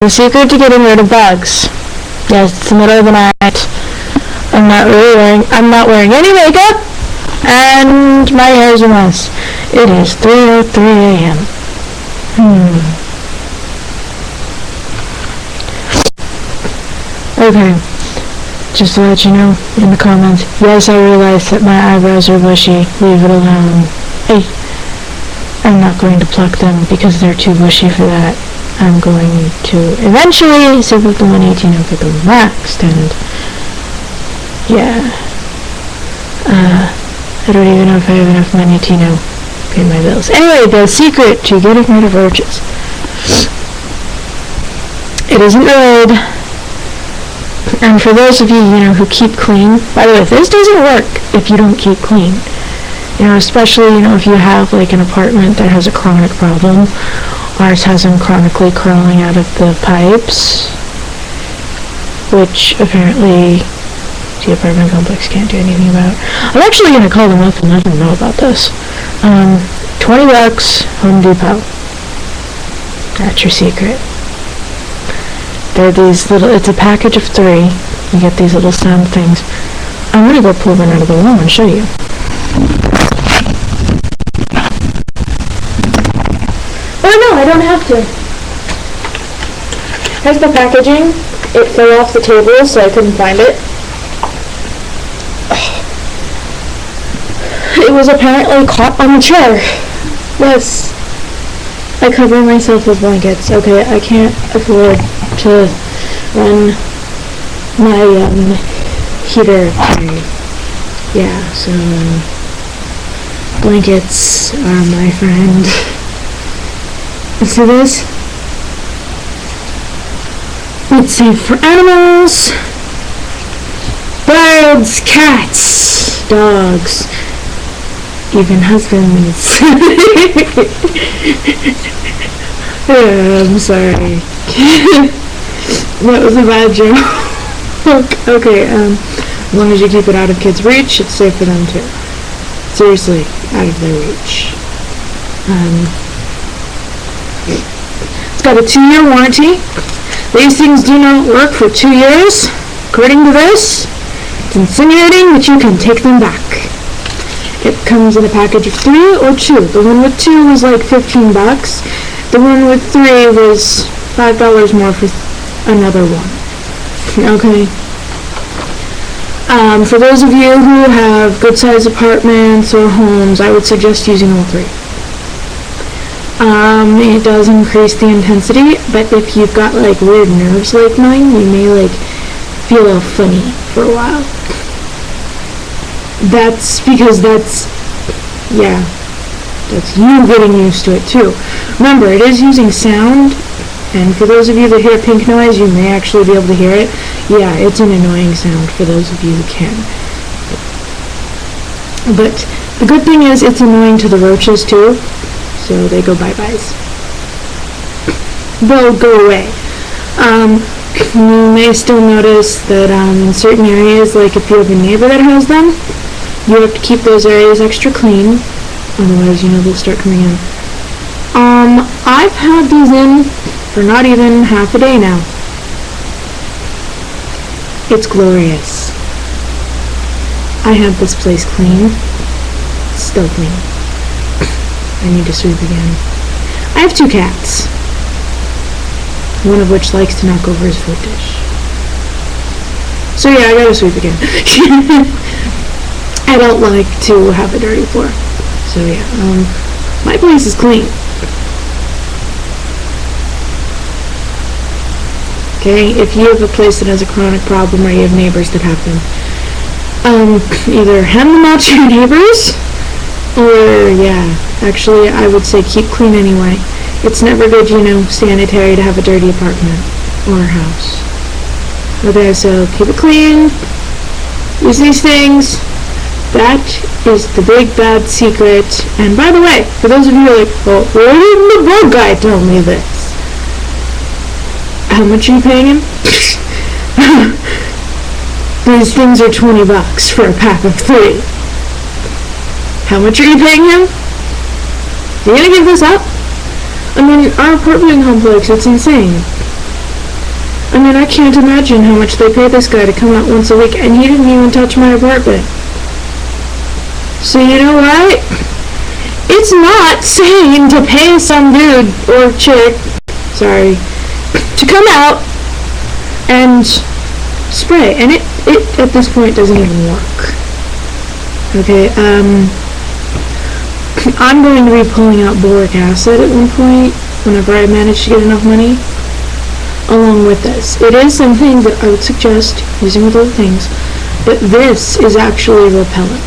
The secret to getting rid of bugs. Yes, it's the middle of the night. I'm not wearing any makeup, and my hair is a mess. It is 3:03 a.m. Okay, just to let you know in the comments, yes, I realize that my eyebrows are bushy. Leave it alone. Hey, I'm not going to pluck them because they're too bushy for that. I'm going to eventually save up the 118 and get them waxed, and yeah, I don't even know if I have enough money to, pay my bills. Anyway, the secret to getting rid of roaches. It isn't red, and for those of you, who keep clean, by the way, this doesn't work if you don't keep clean. Especially, if you have, like, an apartment that has a chronic problem. Ours has them chronically crawling out of the pipes, which apparently the apartment complex can't do anything about. I'm actually going to call them up and let them know about this. $20, Home Depot. That's your secret. They're these little, it's a package of 3. You get these little sound things. I'm going to go pull one out of the wall and show you. Oh no, I don't have to. Here's the packaging. It fell off the table, so I couldn't find it. It was apparently caught on the chair. Yes. I cover myself with blankets. Okay, I can't afford to run my heater. Yeah, so blankets are my friend. See this? It's safe for animals, birds, cats, dogs, even husbands. I'm sorry. That was a bad joke. Okay, as long as you keep it out of kids' reach, it's safe for them too. Seriously, out of their reach. It's got a 2-year warranty. These things do not work for 2 years. According to this, it's insinuating that you can take them back. It comes in a package of 3 or 2. The one with 2 was like $15. The one with 3 was $5 more for another one. Okay. For those of you who have good-sized apartments or homes, I would suggest using all 3. It does increase the intensity, but if you've got like weird nerves like mine, you may feel all funny for a while. That's because that's you getting used to it too. Remember, it is using sound, and for those of you that hear pink noise, you may actually be able to hear it. Yeah, it's an annoying sound for those of you who can. But the good thing is it's annoying to the roaches too. So they go bye-byes. They'll go away. You may still notice that in certain areas, like if you have a neighbor that has them, you have to keep those areas extra clean. Otherwise, they'll start coming in. I've had these in for not even half a day now. It's glorious. I had this place clean. It's still clean. I need to sweep again. I have 2 cats, one of which likes to knock over his food dish. So yeah, I gotta sweep again. I don't like to have a dirty floor. So yeah, my place is clean. Okay, if you have a place that has a chronic problem or you have neighbors that have them, either hand them out to your neighbors, or actually I would say keep clean anyway. It's never good, sanitary to have a dirty apartment or a house. Okay, so keep it clean. Use these things. That is the big bad secret. And by the way, for those of you who are like, well, where did the bug guy tell me this? How much are you paying him? These things are $20 for a pack of 3. How much are you paying him? Are you gonna give this up? I mean, our apartment complex, it's insane. can't imagine how much they pay this guy to come out once a week, and he didn't even touch my apartment. So you know what? It's not sane to pay some dude or chick, sorry, to come out and spray, and it at this point doesn't even work. Okay, I'm going to be pulling out boric acid at one point whenever I manage to get enough money along with this. It is something that I would suggest using with other things, but this is actually repellent.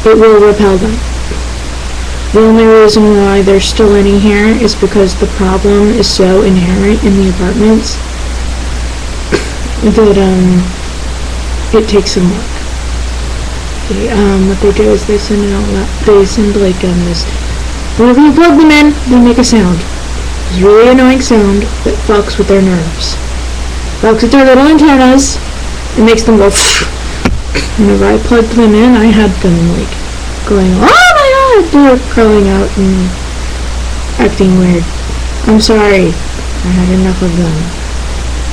It will repel them. The only reason why there's still any here is because the problem is so inherent in the apartments that it takes some work. Okay, what they do is they send like this, whenever you plug them in, they make a sound. It's a really annoying sound that fucks with their nerves. Fucks with their little antennas. It makes them go. Whenever I plugged them in, I had them like going, oh my god, they were crawling out and acting weird. I'm sorry, I had enough of them.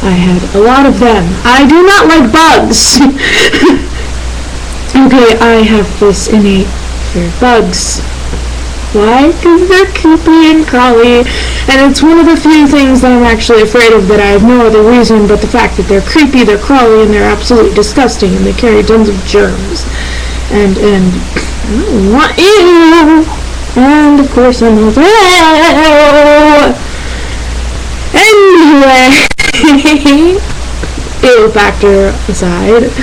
I had a lot of them. I do not like bugs. Okay, I have this innate fear of bugs. Why? Because they're creepy and crawly, and it's one of the few things that I'm actually afraid of, that I have no other reason but the fact that they're creepy, they're crawly, and they're absolutely disgusting, and they carry tons of germs. And I don't want you, and of course I'm over. Anyway, ill factor aside,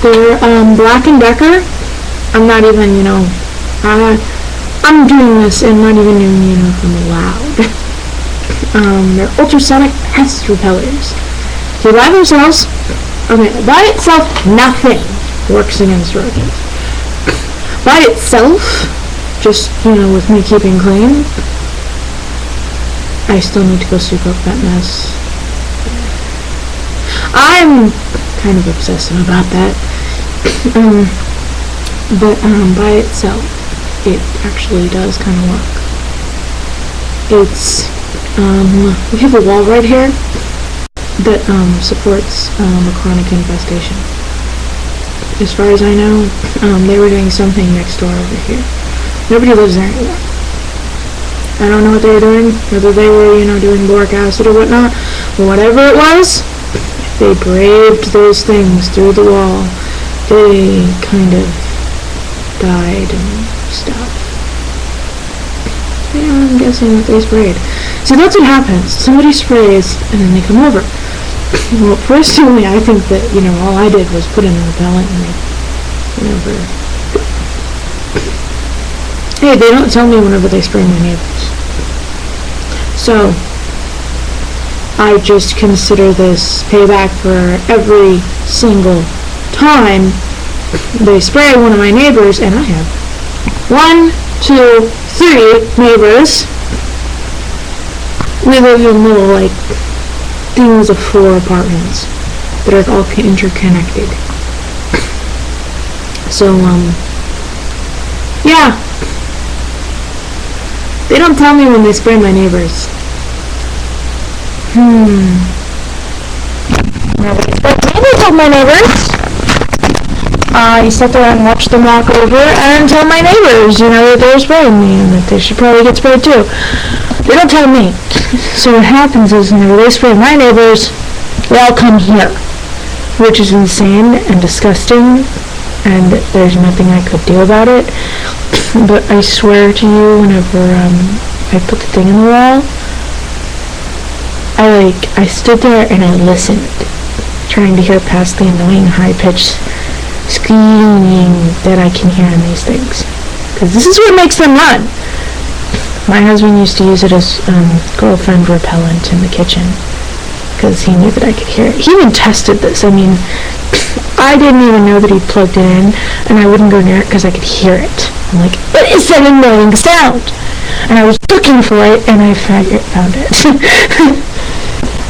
they're Black & Decker. I'm not even, I'm doing this and not even doing, if I'm allowed. They're ultrasonic pest repellers. So by themselves, by itself, nothing works against roaches. By itself, just, with me keeping clean, I still need to go sweep up that mess. I'm kind of obsessive about that. But by itself, it actually does kind of work. It's, we have a wall right here that supports a chronic infestation. As far as I know, they were doing something next door over here. Nobody lives there anymore. I don't know what they were doing, whether they were, doing boric acid or whatnot, but whatever it was, they braved those things through the wall. They kind of died and stuff. Yeah, I'm guessing that they sprayed. So that's what happens. Somebody sprays and then they come over. Well, personally, I think that, all I did was put in a repellent and they went over. Hey, they don't tell me whenever they spray my neighbors. So, I just consider this payback for every single time they spray one of my neighbors, and I have 1, 2, 3 neighbors. We live in little, things of 4 apartments that are all interconnected. So, yeah. They don't tell me when they spray my neighbors. Nobody told my neighbors. I sat there and watched them walk over and tell my neighbors, that they were spraying me and that they should probably get sprayed too. They don't tell me. So what happens is, whenever they spray my neighbors, they all come here, which is insane and disgusting, and there's nothing I could do about it. But I swear to you, whenever I put the thing in the wall, I stood there and I listened, trying to hear past the annoying high-pitched screaming that I can hear in these things, because this is what makes them run. My husband used to use it as girlfriend repellent in the kitchen, because he knew that I could hear it. He even tested this. I I didn't even know that he plugged it in, and I wouldn't go near it because I could hear it. I'm like, what is that annoying sound? And I was looking for it, and I found it.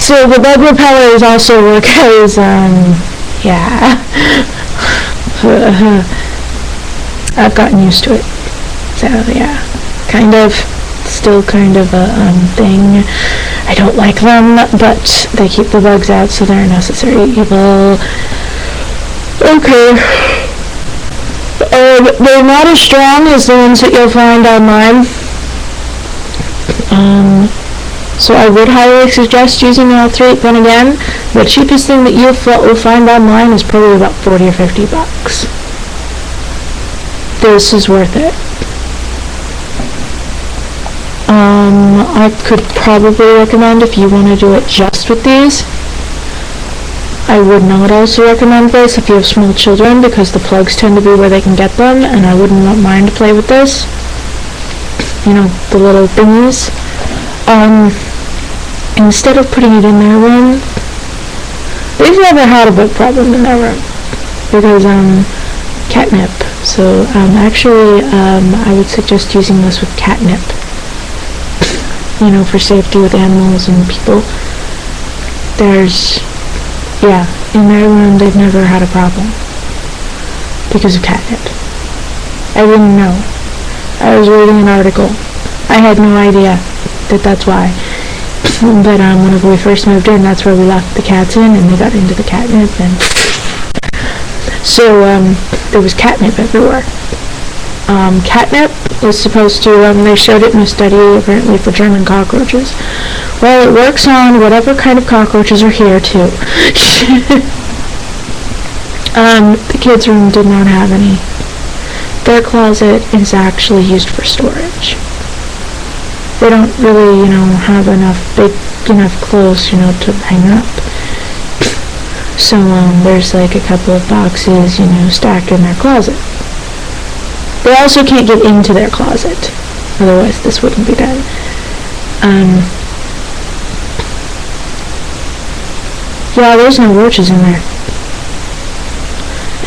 So the bug repellers also work as, yeah. I've gotten used to it. So, yeah. Kind of. still kind of a thing. I don't like them, but they keep the bugs out, so they're a necessary evil. Okay. They're not as strong as the ones that you'll find online. So I would highly suggest using all three. Then again, the cheapest thing that you'll find online is probably about 40 or 50 bucks. This is worth it. I could probably recommend, if you want to do it just with these, I would not also recommend this if you have small children, because the plugs tend to be where they can get them, and I wouldn't want mine to play with this. You know, the little thingies. Instead of putting it in their room, they've never had a bug problem in their room, because, catnip. So, actually, I would suggest using this with catnip. You know, for safety with animals and people. Yeah, in their room they've never had a problem because of catnip. I didn't know. I was reading an article. I had no idea that that's why. But whenever we first moved in, that's where we left the cats in, and they got into the catnip, and so there was catnip everywhere. Catnip is supposed to, they showed it in a study apparently for German cockroaches. Well, it works on whatever kind of cockroaches are here too. The kids' room did not have any. Their closet is actually used for storage. They don't really, have big enough clothes, to hang up. So, there's like a couple of boxes, stacked in their closet. They also can't get into their closet, otherwise this wouldn't be done. Yeah, there's no roaches in there.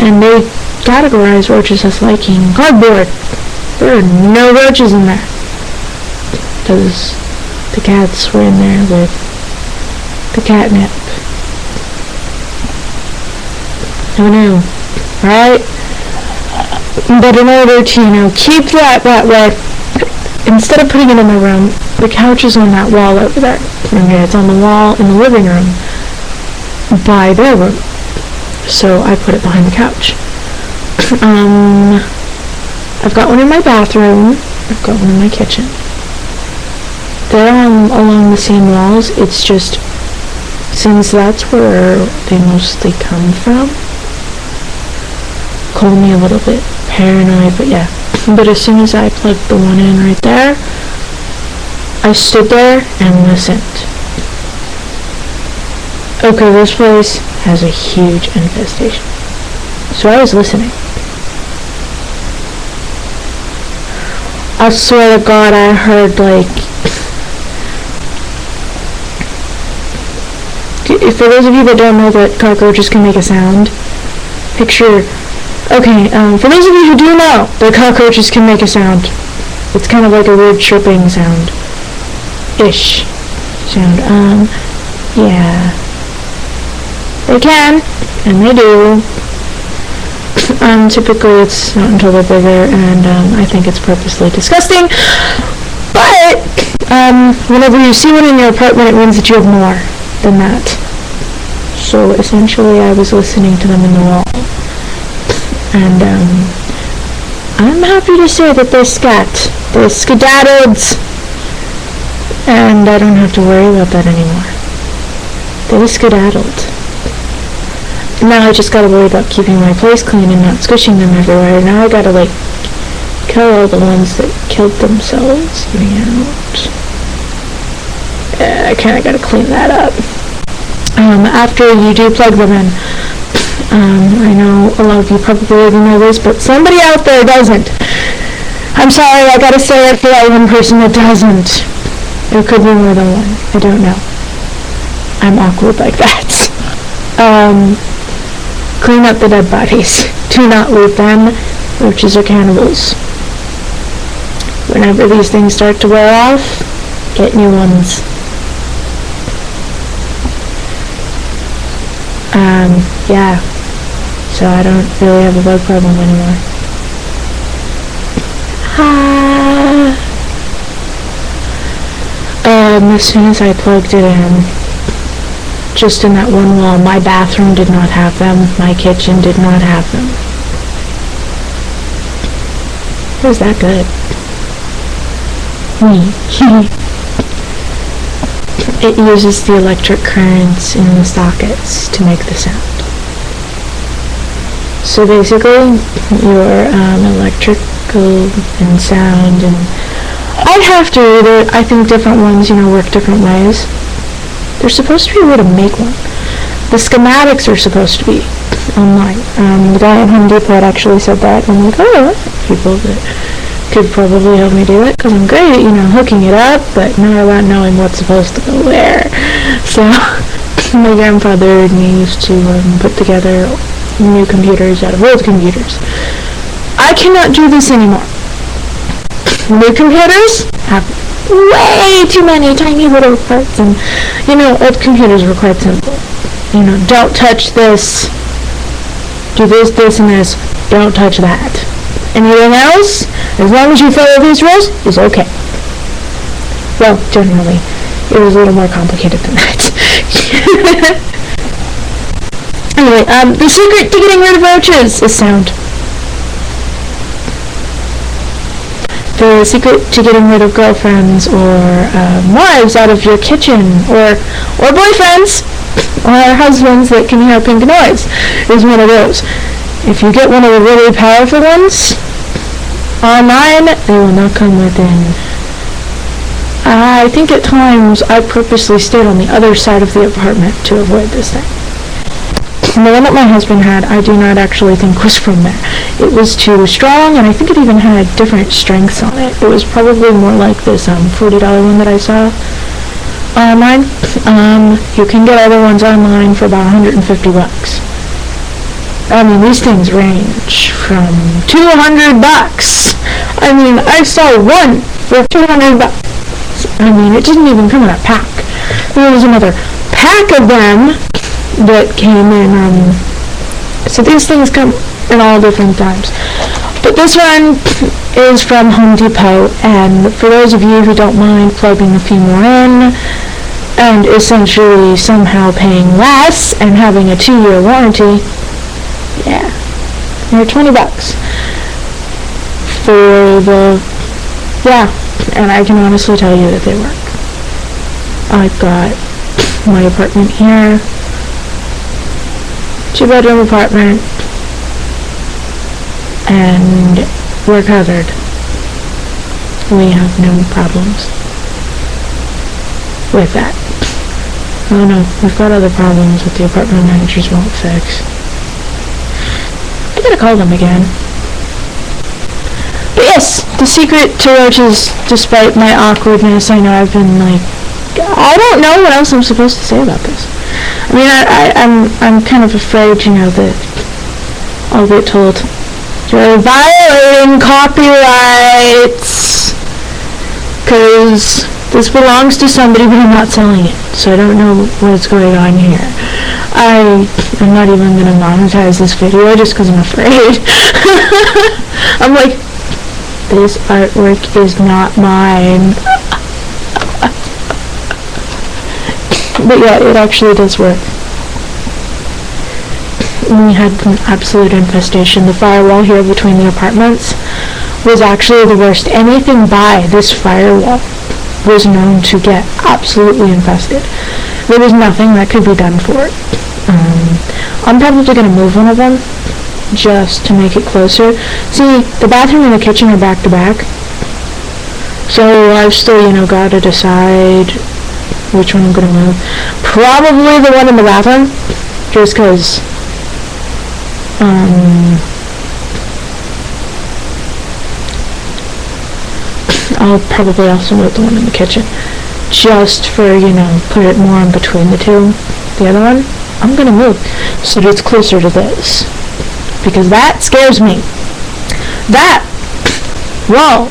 And they categorize roaches as liking cardboard. There are no roaches in there. Because the cats were in there with the catnip. Who knew, right? But in order to, keep that way, instead of putting it in the room, the couch is on that wall over there. Okay, it's on the wall in the living room by their room. So I put it behind the couch. I've got one in my bathroom. I've got one in my kitchen. They're along the same walls. It's just, since that's where they mostly come from, call me a little bit paranoid, but yeah. But as soon as I plugged the one in right there, I stood there and listened. Okay, this place has a huge infestation. So I was listening. I swear to God, I heard for those of you that don't know that cockroaches can make a sound, picture. Okay, for those of you who do know that cockroaches can make a sound, it's kind of like a weird chirping sound-ish sound. Yeah. They can, and they do. Typically it's not until they're bigger, and I think it's purposely disgusting. But, whenever you see one in your apartment, it means that you have more than that. So essentially I was listening to them in the wall. And I'm happy to say that they're skedaddled, and I don't have to worry about that anymore. They skedaddled. Now I just gotta worry about keeping my place clean and not squishing them everywhere. Now I gotta kill all the ones that killed themselves getting out. I kinda gotta clean that up. After you do plug them in. I know a lot of you probably already know this, but somebody out there doesn't. I'm sorry, I gotta say it for that one person that doesn't. There could be more than one. I don't know. I'm awkward like that. Clean up the dead bodies. Do not leave them. Roaches are cannibals. Whenever these things start to wear off, get new ones. Yeah. So I don't really have a bug problem anymore. as soon as I plugged it in, just in that one wall. My bathroom did not have them. My kitchen did not have them. It was that good. It uses the electric currents in the sockets to make the sound. So basically, your electrical and sound, and I'd have to read it. I think different ones, work different ways. There's supposed to be a way to make one. The schematics are supposed to be online. The guy at Home Depot had actually said that. I'm like, oh, people that could probably help me do it, because I'm great at, hooking it up, but not about knowing what's supposed to go where. So, my grandfather and me used to put together new computers out of old computers. I cannot do this anymore. New computers have way too many tiny little parts, and old computers were quite simple. Don't touch this, do this, this, and this, don't touch that. Anything else, as long as you follow these rules, is okay. Well, generally, it was a little more complicated than that. Anyway, the secret to getting rid of roaches is sound. The secret to getting rid of girlfriends or wives out of your kitchen, or boyfriends, or husbands that can hear pink noise, is one of those. If you get one of the really powerful ones online, they will not come within. I think at times I purposely stayed on the other side of the apartment to avoid this thing. The one that my husband had, I do not actually think was from there. It was too strong, and I think it even had different strengths on it. It was probably more like this $40 one that I saw online. You can get other ones online for about $150. I mean, these things range from $200. I mean, I saw one for $200. I mean, it didn't even come in a pack. There was another pack of them that came in, so these things come in all different times. But this one is from Home Depot, and for those of you who don't mind plugging a few more in, and essentially somehow paying less and having a 2-year warranty, yeah, they're $20 for the, and I can honestly tell you that they work. I've got my apartment here, 2-bedroom apartment, and we're covered. We have no problems with that. Oh no, we've got other problems that the apartment managers won't fix. I gotta call them again. But yes, the secret to roaches, despite my awkwardness, I know I've been I don't know what else I'm supposed to say about this. I mean, I'm kind of afraid, that I'll get told, you're violating copyrights, because this belongs to somebody, but I'm not selling it, so I don't know what's going on here. I'm not even going to monetize this video just because I'm afraid. I'm like, this artwork is not mine. But yeah, it actually does work. We had an absolute infestation. The firewall here between the apartments was actually the worst. Anything by this firewall was known to get absolutely infested. There was nothing that could be done for it. I'm probably going to move one of them just to make it closer. See, the bathroom and the kitchen are back to back. So I've still, got to decide which one I'm going to move. Probably the one in the bathroom, just because I'll probably also move the one in the kitchen, just for, put it more in between the two. The other one, I'm going to move so that it's closer to this, because that scares me. That wall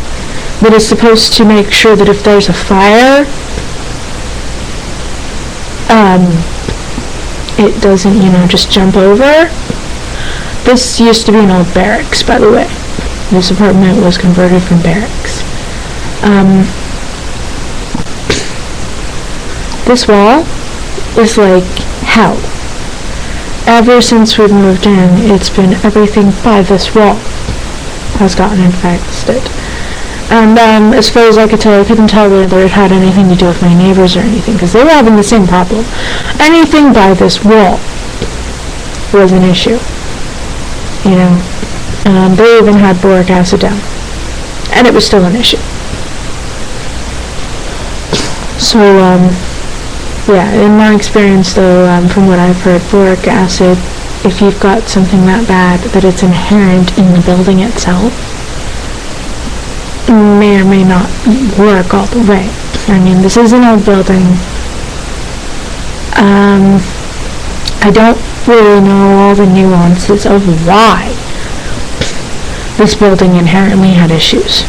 that is supposed to make sure that if there's a fire, it doesn't, just jump over. This used to be an old barracks, by the way. This apartment was converted from barracks. This wall is like hell. Ever since we've moved in, it's been everything by this wall has gotten infested. And as far as I could tell, I couldn't tell whether it had anything to do with my neighbors or anything, because they were having the same problem. Anything by this wall was an issue. You know, they even had boric acid down, and it was still an issue. So, yeah, in my experience though, from what I've heard, boric acid, if you've got something that bad that it's inherent in the building itself, may or may not work all the way. I mean, this is an old building. I don't really know all the nuances of why this building inherently had issues.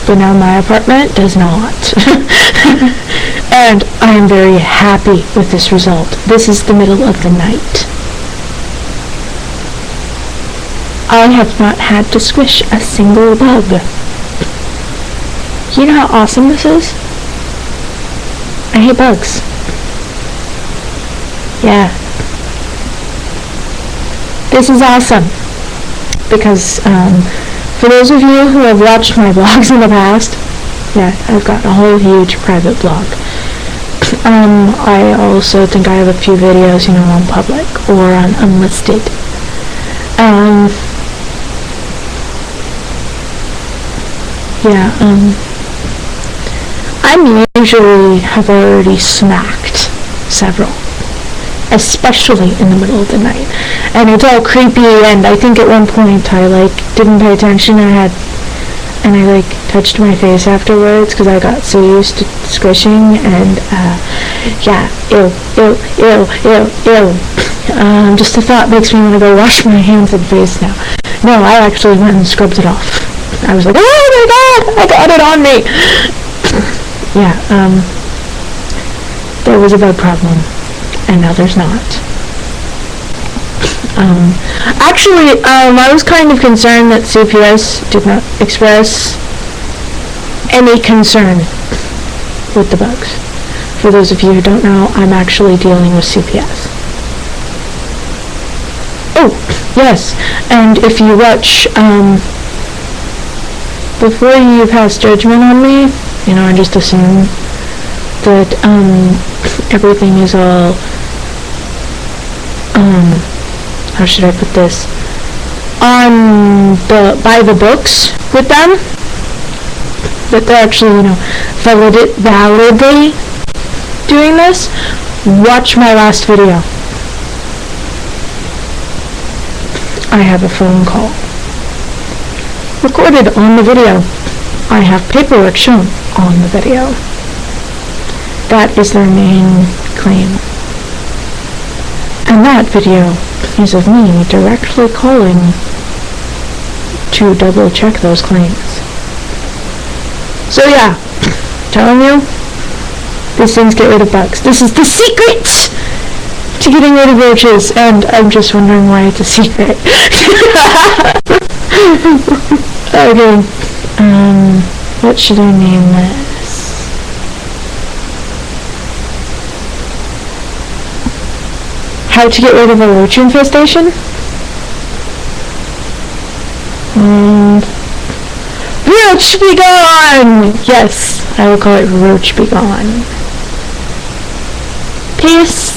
But now my apartment does not. And I am very happy with this result. This is the middle of the night. I have not had to squish a single bug. You know how awesome this is? I hate bugs. Yeah. This is awesome. Because, for those of you who have watched my vlogs in the past, yeah, I've got a whole huge private blog. I also think I have a few videos, you know, on public or on unlisted. I usually have already smacked several, especially in the middle of the night. And it's all creepy, and I think at one point I, didn't pay attention, and I touched my face afterwards because I got so used to squishing, and, yeah, ew. Just the thought makes me want to go wash my hands and face now. No, I actually went and scrubbed it off. I was like, oh my god, I got it on me! Yeah, there was a bug problem, and now there's not. Actually, I was kind of concerned that CPS did not express any concern with the bugs. For those of you who don't know, I'm actually dealing with CPS. Oh, yes, and if you watch, before you pass judgment on me, you know, I just assume that, everything is all, how should I put this, by the books with them, that they're actually, you know, validly doing this. Watch my last video. I have a phone call recorded on the video. I have paperwork shown on the video. That is their main claim. And that video is of me directly calling to double check those claims. So yeah, telling you, these things get rid of bugs. This is the secret to getting rid of roaches, and I'm just wondering why it's a secret. Okay, what should I name this? How to get rid of a roach infestation? Roach Begone! Yes, I will call it Roach Begone. Peace.